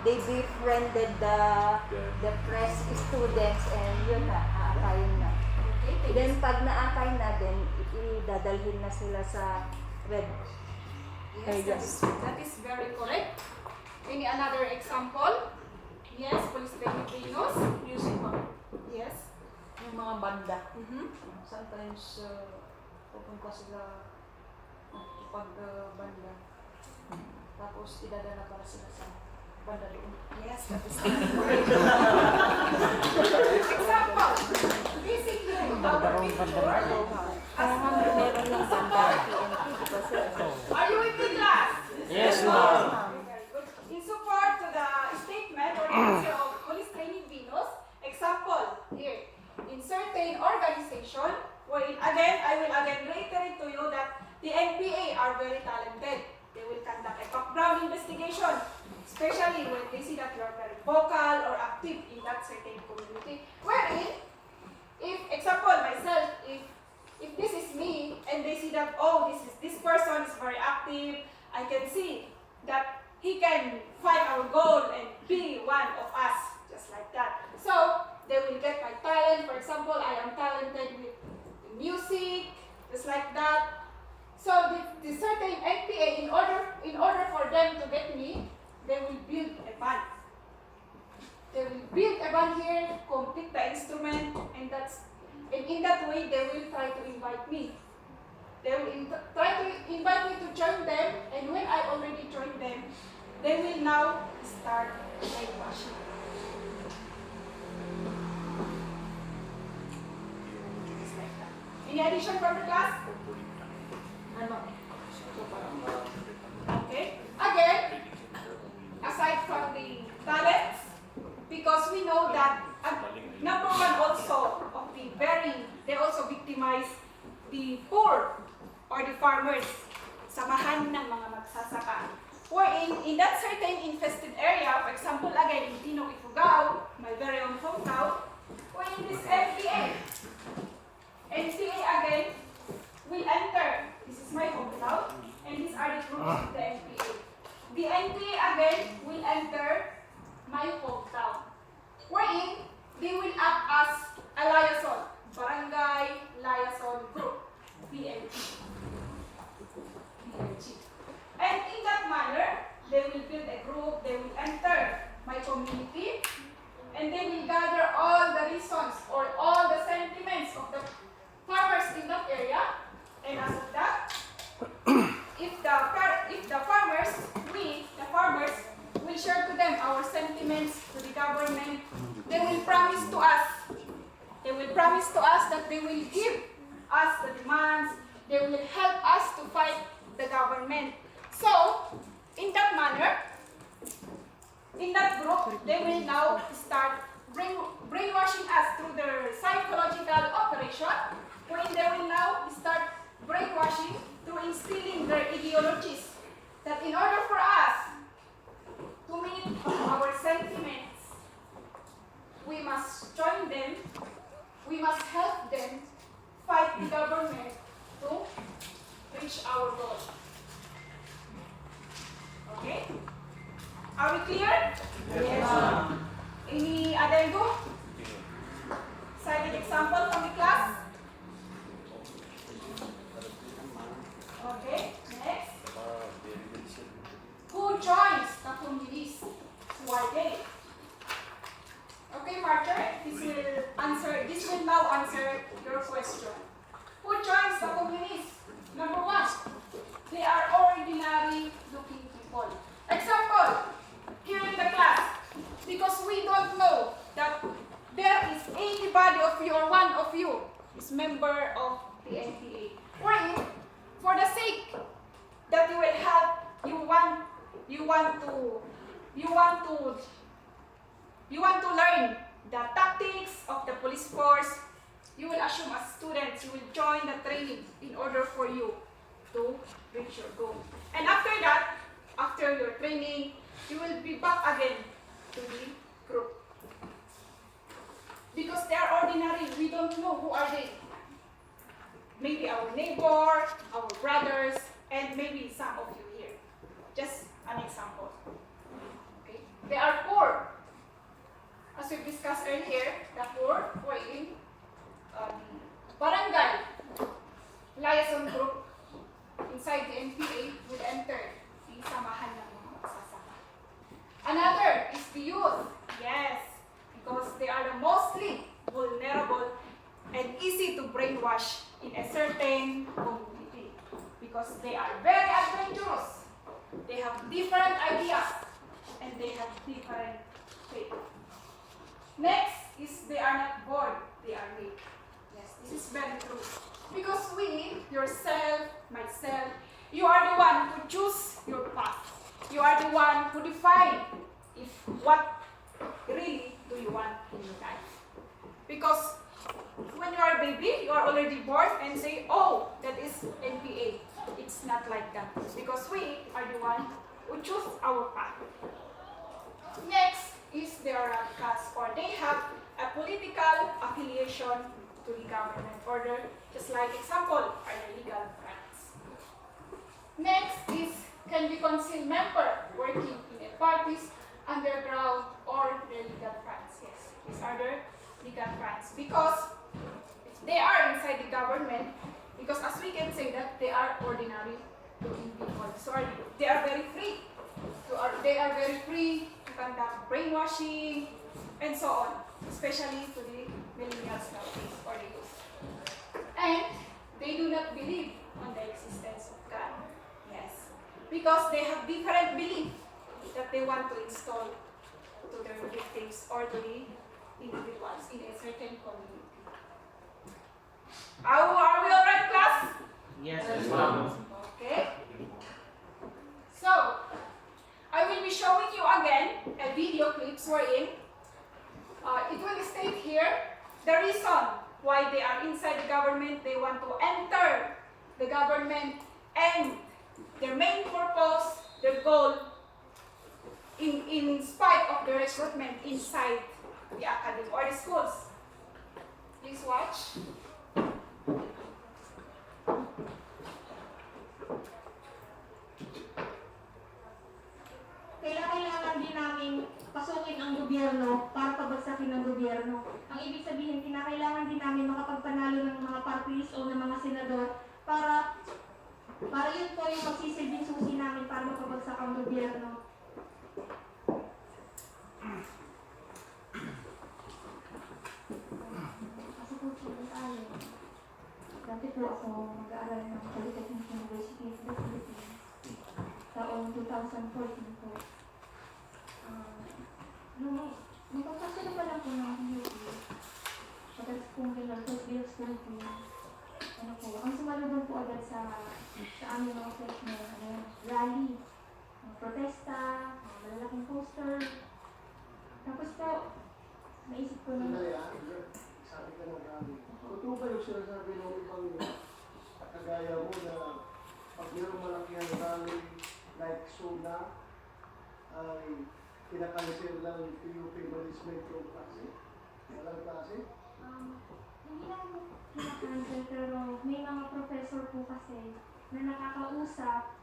they befriended the press students, and yun na, aakayin na. Okay. Then pag naakay na, then idadalhin na sila sa red Yes, that is very correct. Any another example? Yes, police trainee Venus? Music ma'am. Yes. Yung mga banda. Mm-hmm. Sometimes, pupunta sila pag banda. Tapos, idadala para sila sa banda doon. Yes, that is correct. Example. Basically, our picture. meron ng banda PNP, di ba sir? Are you with me, class? Yes, ma'am. Okay, very good. In support to the statement or answer of police trainee Venus, example here, in certain organization, wherein again, I will again reiterate to you that the NPA are very talented. They will conduct a background investigation, especially when they see that you are very vocal or active in that certain community. Wherein, if example myself, if this is me and they see that, oh, this person is very active, I can see that he can find our goal and be one of us, just like that. So they will get my talent. For example, I am talented with music, just like that. So the certain NPA, in order for them to get me, they will build a band. They will build a band here, complete the instrument, and in that way they will try to invite me. They will try to invite me to join them, and when I already joined them, they will now start brainwashing. Just like that. Any addition from the class? Okay. Again, aside from the talents, because we know that number one also of they also victimize the poor or the farmers, samahan ng mga magsasaka. Wherein, in that certain infested area, for example, again, in Tino Ifugao, my very own hometown, wherein this NPA again will enter. This is my hometown, and these are the groups of the NPA. The NPA again will enter my hometown, wherein they will act as a liaison, barangay liaison group, BLG. And in that manner, they will build a group, they will enter my community, and they will gather all the reasons or all the sentiments of the farmers in that area. And as of that, if the farmers, the farmers, will share to them our sentiments to the government, they will promise to us that they will give us the demands, they will help us to fight the government. So, in that manner, in that group, they will now start brainwashing us through their psychological operation, wherein they will now start brainwashing through instilling their ideologies. That in order for us our sentiments. We must join them. We must help them fight the government to reach our goal. Okay? Are we clear? Yes. Any other go? Cited example from the class? Okay, next. Who joins the communists? Who are they? Okay, Marcher, this will now answer your question. Who joins the communists? Number one, they are ordinary looking people. Example, here in the class, because we don't know that there is anybody of you or one of you is member of the NPA. Wherein, for the sake that you will have, you want to learn the tactics of the police force. You will assume as students, you will join the training in order for you to reach your goal. And after that, after your training, you will be back again to the group. Because they are ordinary, we don't know who are they. Maybe our neighbor, our brothers, and maybe some of you here. Just an example. Okay? They are poor. As we discussed earlier, the poor were in barangay liaison group inside the NPA will enter the samahan ng mga magsasaka. Another is the youth. Yes, because they are the mostly vulnerable and easy to brainwash in a certain community because they are very adventurous. They have different ideas and they have different faith. Next is they are not born, they are made. Yes, this is very true. Because we, yourself, myself, you are the one who choose your path. You are the one who define if what really do you want in your life. Because when you are a baby, you are already born and say, oh, that is NPA. It's not like that. Because we are the one who choose our path. Next is they are radicals, or they have a political affiliation to the government order, just like example are the legal friends. Next is can be concealed member working in a parties, underground, or the legal friends. Yes, these are the legal friends because if they are inside the government, because as we can say that they are ordinary looking people, so they are very free. They are very free to conduct brainwashing and so on, especially to the millennials nowadays or the youth. And they do not believe on the existence of God. Yes, because they have different belief that they want to install to their victims or to the individuals in a certain community. Are we alright, class? Yes, Okay. So, I will be showing you again a video clips wherein it will state here the reason why they are inside the government, they want to enter the government, and their main purpose, their goal, in spite of the recruitment inside the academy or the schools. Please watch. Kailangan din namin pasukin ang gobyerno para pabagsakin ng gobyerno. Ang ibig sabihin, kinakailangan din namin makapagpanalo ng mga parties o ng mga senador para yun po yung magsisilbing susi namin para mapabagsak ang gobyerno. Kasi po sila tayo. Dati po ako mag-aaral ng Polytechnic University of the Philippines. Taong 2014 po. Nung papasok na pala po ng UP, pagkat kong gano'n, first day of school po, ang sumalubong po agad sa aming mga freshmen, rally, protesta, malalaking poster. Tapos po, naisip ko na, Sabi ka ng rally. Totoo ba yung sinasabi ng ibang kagaya mo na pag mayroong malaki ang rally like Suna, ay kinakancel ng PUP management yung klase? Walang klase? Hindi naman po kinakancel, pero may mga professor po kasi na nakakausap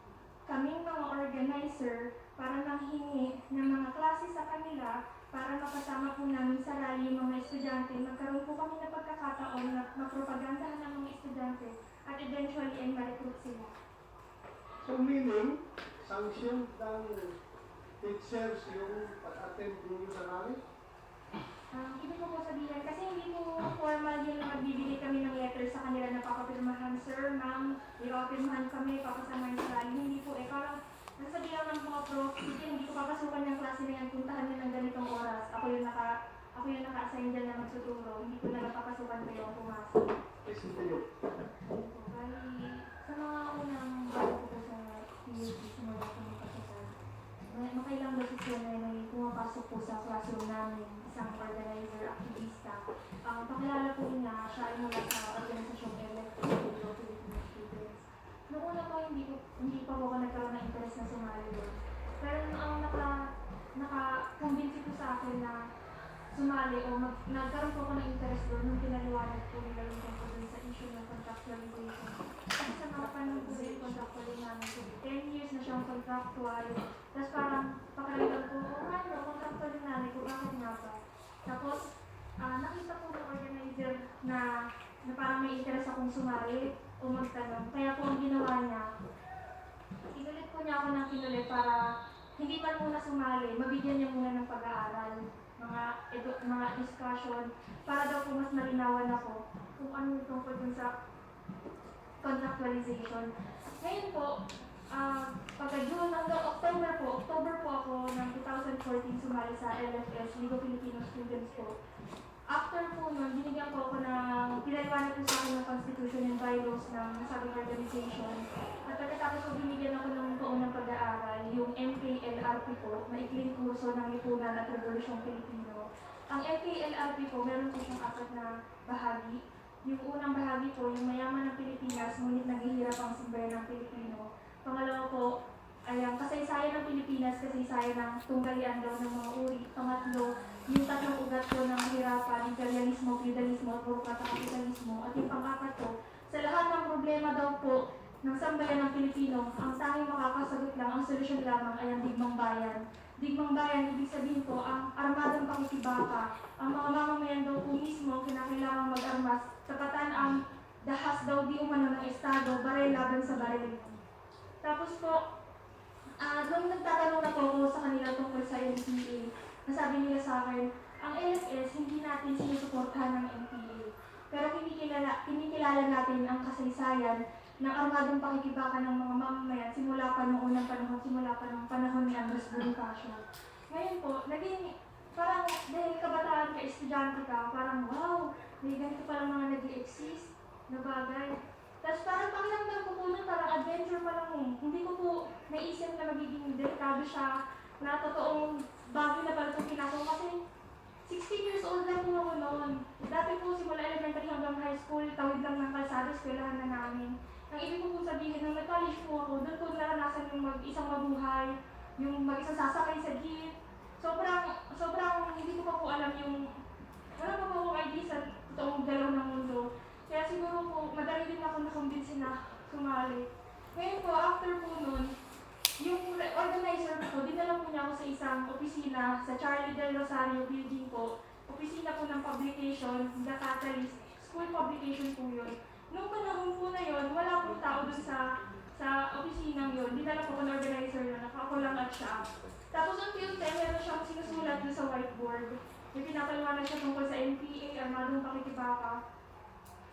kaming mga organizer para manghingi ng mga klase sa kanila para makasama po namin sa rally yung mga estudyante. Magkaroon po kami ng pagkakataon na mapropagandahan ng mga estudyante at eventually ay ma-recruit sila. So meaning, sanction ng teachers yung pag-attend ninyo sa rally? Ibig ko po sabihin, kasi hindi po formal yun na magbibigay kami ng letter sa kanila na papapirmahan, sir, ma'am, ipapirmahan kami, papasamahin sa rally. Hindi po, parang nasabihan ng mga prof, sige, hindi ko papasukan ng klase na yan, puntahan nyo ng ganitong oras. Ako yung naka-assign dyan na magtuturo, hindi ko na napapasukan kayo ang pumasok. Kasi kayo. Bali, sa mga unang bago ko po sa PUP, simula ko magpasukan, makailang beses po na may pumapasok po sa classroom namin, isang organizer, aktivista. Pakilala po niya, siya ay mula sa organisasyong Filipino Students. Noong una po, hindi pa po ako nagkaroon ng interest na sumali doon. Pero naka-convince po sa akin na sumali o nagkaroon po ako ng interest doon nung pinaliwanag po nila yung tungkol doon sa issue ng contractualization. Kasi sa mga panahon po yung contractual namin, 10 years na siyang contractual. Tapos parang pakiramdam ko, contractual din namin kung bakit nga ba. Tapos nakita po ng organizer na parang may interest akong sumali o magtanong. Kaya po ang ginawa niya, inulit po niya ako ng kinulit para hindi man muna sumali, mabigyan niya muna ng pag-aaral, mga discussion, para daw po mas malinawan ako kung ano yung tungkol dun sa contractualization. Ngayon po, pagka-June hanggang October po ako ng 2014 sumali sa LFS, League of Filipino Students po. After po nun, binigyan po ako ng pinaliwanag po sa akin ng Constitution and bylaws ng nasabing organization. At pagkatapos po binigyan ako ng kaunang pag-aaral, yung MKLRP po, maikling kurso ng lipunan at Revolusyong Pilipino. Ang MKLRP po, meron po siyang 4 na bahagi. Yung unang bahagi po, yung mayaman ng Pilipinas, ngunit naghihirap ang simbayan ng Pilipino. Pangalawa po, ay ang kasaysayan ng Pilipinas, kasaysayan ng tunggalian daw ng mga uri. Pangatlo, yung 3 ugat po ng kahirapan, imperialismo, feudalismo, at burokrata kapitalismo. At yung pang-4 po, sa lahat ng problema daw po ng sambayan ng Pilipino, ang tanging makakasagot lang, ang solusyon lamang ay ang digmang bayan. Digmang bayan, ibig sabihin po, ang armadang pakikibaka. Ang mga mamamayan daw po mismo, kinakailangan mag-armas, tapatan ang dahas daw di umano ng Estado, baril laban sa baril. Tapos po, nung nagtatanong na po ako sa kanila tungkol sa NPA, nasabi nila sa akin, ang LFS hindi natin sinusuportahan ng NPA. Pero kinikilala natin ang kasaysayan ng armadong pakikibaka ng mga mamamayan simula pa noong unang panahon, simula pa noong panahon ni Andres Bonifacio. Ngayon po, naging parang dahil kabataan ka, estudyante ka, parang wow, may ganito palang mga nag-i-exist na bagay. Tapos parang pakiramdam ko po nun, parang adventure pa lang eh. Hindi ko po naisip na magiging delikado siya, na totoong bagay na pala itong pinasok. Kasi 16 years old lang po ako noon. Dati po simula elementary hanggang high school, tawid lang ng kalsada, eskwelahan na namin. Ang ibig ko po sabihin, nung nag-college po ako, doon po naranasan yung mag-isang mabuhay, yung mag-isang sasakay sa jeep. Sobrang hindi ko pa po alam yung, wala pa po akong idea sa totoong galaw ng mundo. Kaya siguro po, madali din ako na-convince na sumali. Ngayon po, after po nun, yung organizer po, dinala po niya ako sa isang opisina sa Charlie Del Rosario building po. Opisina po ng publication, The Catalyst, school publication po yun. Noong panahon po na yun, wala pong tao dun sa opisinang yun. Dinala po ko ng organizer yun, ako lang at siya. Tapos until time, meron siyang sinusulat dun sa whiteboard. May pinapaliwanag siya tungkol sa NPA, armadong pakikibaka.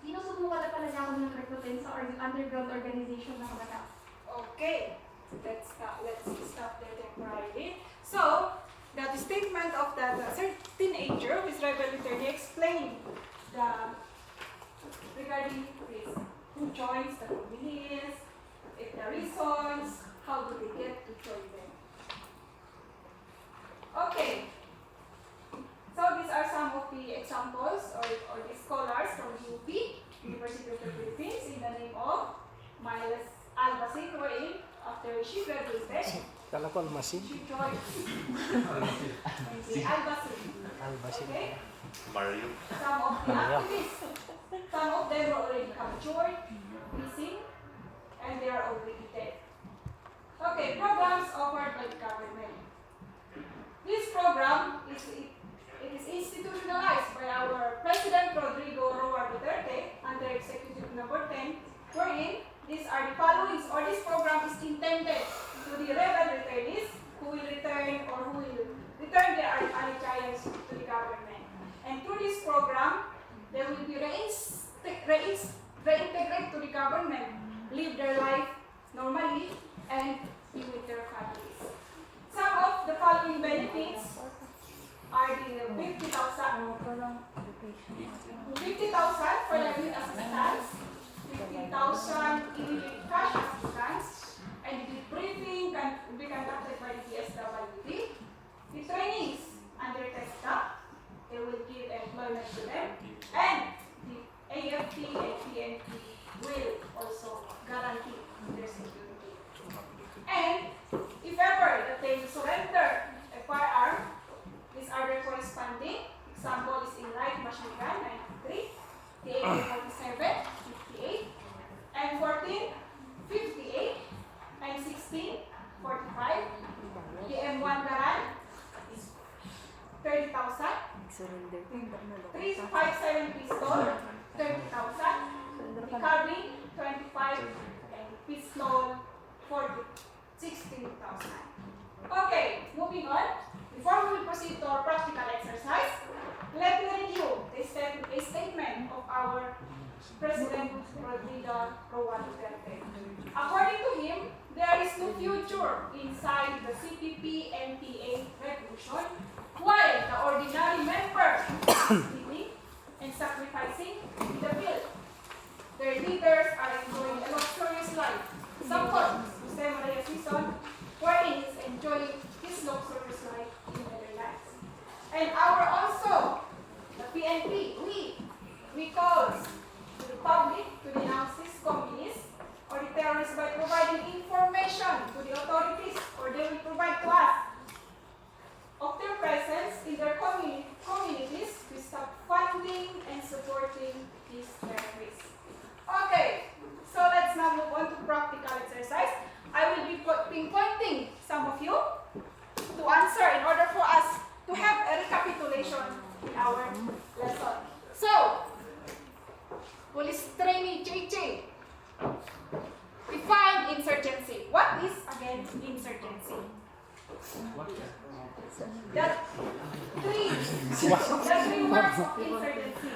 Sinusubukan na pala niya ako ng recruiting sa underground organization na kabataan. Okay, let's stop there temporarily. So, that statement of that teenager who is revolutionary explained regarding this, who joins the communities, if the reasons, how do they get to join them. Okay, so these are some of the examples or the scholars from UP, University of the Philippines, in the name of Miles Albacin, wherein after when she graduated, Kala ko almasin. she joined the Albasin. Albasin. Okay? Mario. Some of the activists, some of them were already captured, missing, and they are already dead. Okay, programs offered by the government. This program it is institutionalized by our President Rodrigo Roa Duterte under Executive Number 10, wherein these are the followings, or this program is intended to the rebel returnees who will return or who will return their allegiance to the government. And through this program, they will be reintegrated to the government, live their life normally, and be with their families. Some of the following benefits are the 50,000 for living assistance, 50,000 immediate cash assistance, and the briefing can be conducted by the DSWD. The trainees under TESTA, they will give employment to them, and the AFP and PNP will also guarantee their security. And if ever that they will surrender a firearm, these are their corresponding. Example is in light machine gun 93, the AK-47 58, M14 58, M16 45, the M1 Garand is 30,000, 357 pistol 30,000, the carbine 25, and pistol 16,000. Okay, moving on. Before we will proceed to our practical exercise, let me read you a statement of our President Rodrigo Roa Duterte. According to him, there is no future inside the CPP-NPA revolution while the ordinary member is living and sacrificing the bill. Their leaders are enjoying a luxurious life. Example, Jose Maria Sison, wherein he is enjoying his luxurious life in the Netherlands. And our also, the PNP, we call to the public to denounce these communists or the terrorists by providing information to the authorities, or they will provide to us of their presence in their communities to stop funding and supporting these terrorists. Okay, so let's now move on to practical exercise. I will be pinpointing some of you to answer in order for us to have a recapitulation in our lesson. So, police trainee JJ, define insurgency. What is again insurgency? The three words of insurgency.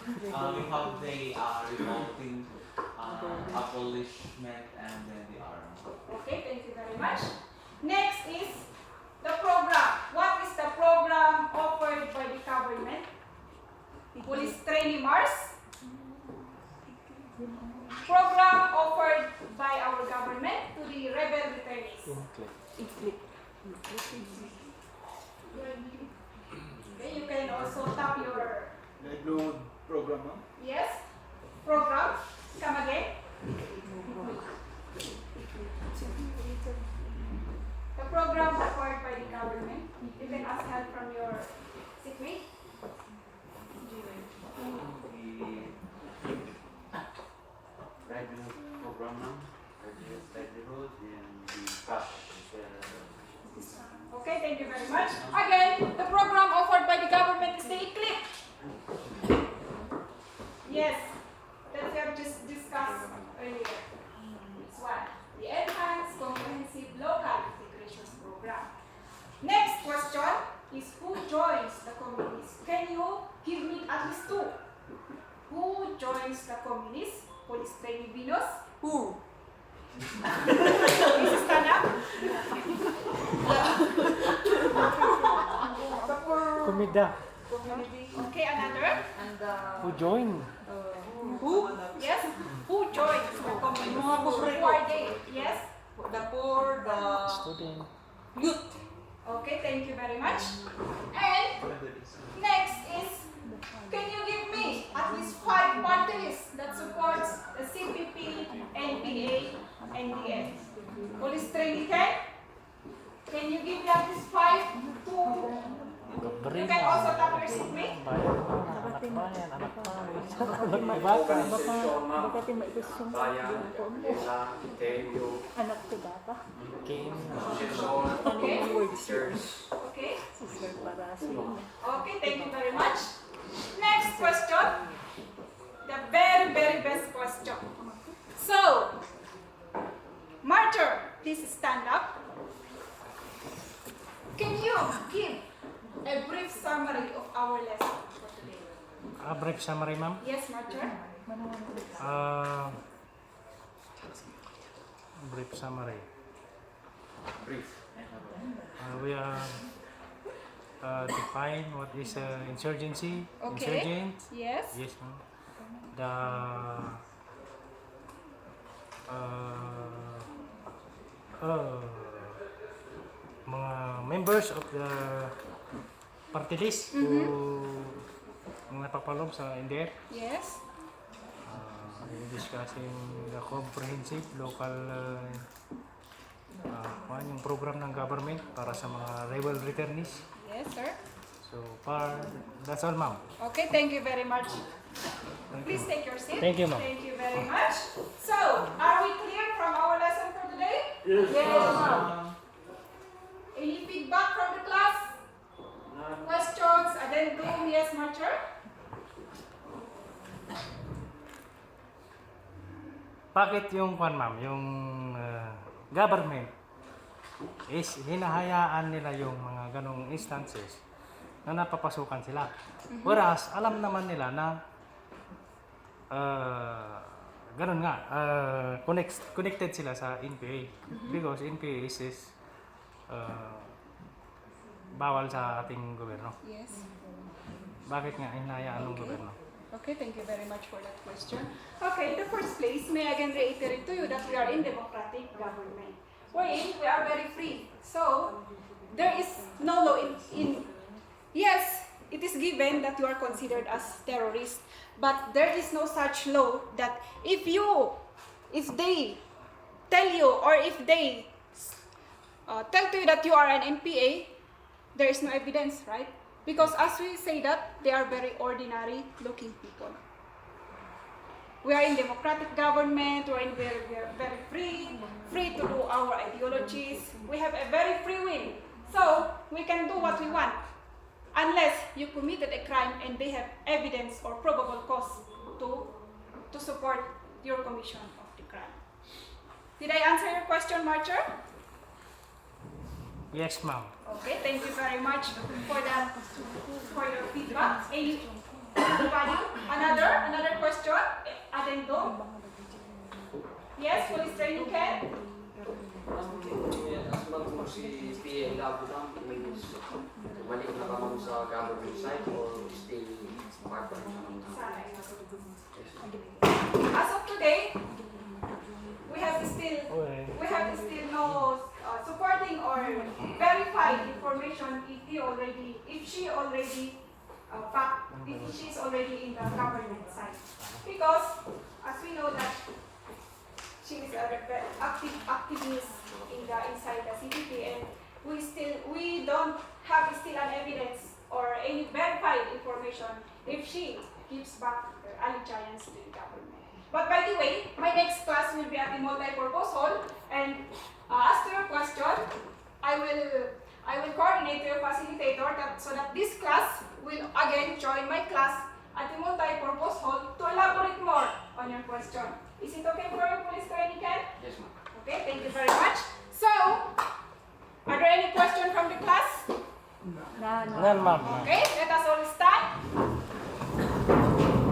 We have the revolting, abolishment, and then the army. Okay, thank you very much. Next is the program. What is the program offered by the government? Police trainee Mars. Program offered by our government to the rebel returnees. Okay, you can also tap your program, ma'am. yes program. Come again. The program offered by the government. You can ask help from your secret. The revenue program, livelihood, and the cash. Okay, thank you very much. Again, the program offered by the government is the ECLIP. Yes, that we have just discussed earlier. It's what? The Enhanced Comprehensive Local Integration Program. Next question is who joins the communists? Can you give me at least two? Who joins the communists? Police trainee Venus? Who? Please stand up. Kumida. Okay, another. Who joined? Who? Yes. Who joins the communist? Who are they? Yes. The poor, the Student. youth. Okay, thank you very much. And next is, can you give me at least 5 parties that supports the CPP, NPA, NDF? Police trainee can you give that this 5 to... You can also tap your seatmate. Anak bayan, Ela, Tenyo, Anak ko data. Association, Okay. teachers. Okay. Para sa Okay, thank you very much. Next question. The very, very best question. So, Martyr, please stand up. Can you give a brief summary of our lesson for today? A brief summary, ma'am. Yes, Martyr. Brief summary. Brief. We define what is insurgency. Okay. Insurgent. Yes. Yes, ma'am. The mga members of the party list who napapaloob sa NDF. Yes. Discussing the comprehensive local yung program ng government para sa mga rebel returnees. Yes, sir. So far, that's all, ma'am. Okay, thank you very much. Thank Please you. take your seat. Thank you, ma'am. Thank you very much. So, are we clear from our lesson for today? Yes, ma'am. Any feedback from the class? Questions? Addendum? Yes, Marcher? Bakit yung ma'am, yung government is hinahayaan nila yung mga ganong instances na napapasukan sila. Whereas, alam naman nila na ganun nga, connected sila sa NPA. Because NPA is bawal sa ating gobyerno. Yes. Bakit nga hinahayaan ng gobyerno? Okay, thank you very much for that question. Okay, in the first place, may I again reiterate to you that we are in democratic government, wherein we are very free. So, there is no law in yes, it is given that you are considered as terrorist, but there is no such law that if they tell you or if they tell to you that you are an NPA, there is no evidence, right? Because as we say that, they are very ordinary looking people. We are in democratic government, we are very free to do our ideologies. We have a very free will. So, we can do what we want. Unless you committed a crime and they have evidence or probable cause to support your commission of the crime. Did I answer your question, Marcher? Yes, ma'am. Okay, thank you very much for your feedback. Anybody? Another question? Addendum? Yes, police training Ken? As mag si PA labo namin is balik na ba mo sa government side or still part pa rin siya ng As of today, we have still no supporting or verified information if she is already in the government side. Because as we know that she is a activist inside the CPP, and we don't have still an evidence or any verified information if she gives back her allegiance to the government. But by the way, my next class will be at the multi-purpose hall, and as to your question, I will coordinate your facilitator so that this class will again join my class at the multi-purpose hall to elaborate more on your question. Is it okay for you, police training Ken? Yes, ma'am. Okay, thank you very much. So, are there any questions from the class? None, ma'am. Okay, let us all stand.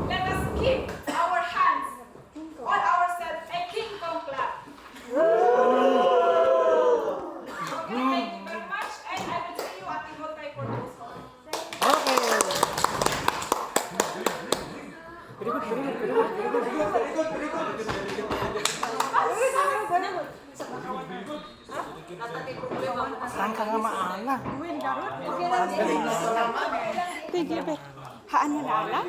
Let us give our hands, all ourselves, a King Kong clap. Okay, thank you very much, and I will see you at the multi-purpose hall. Saan ka nga maala? Thank you. Haan mo na ala?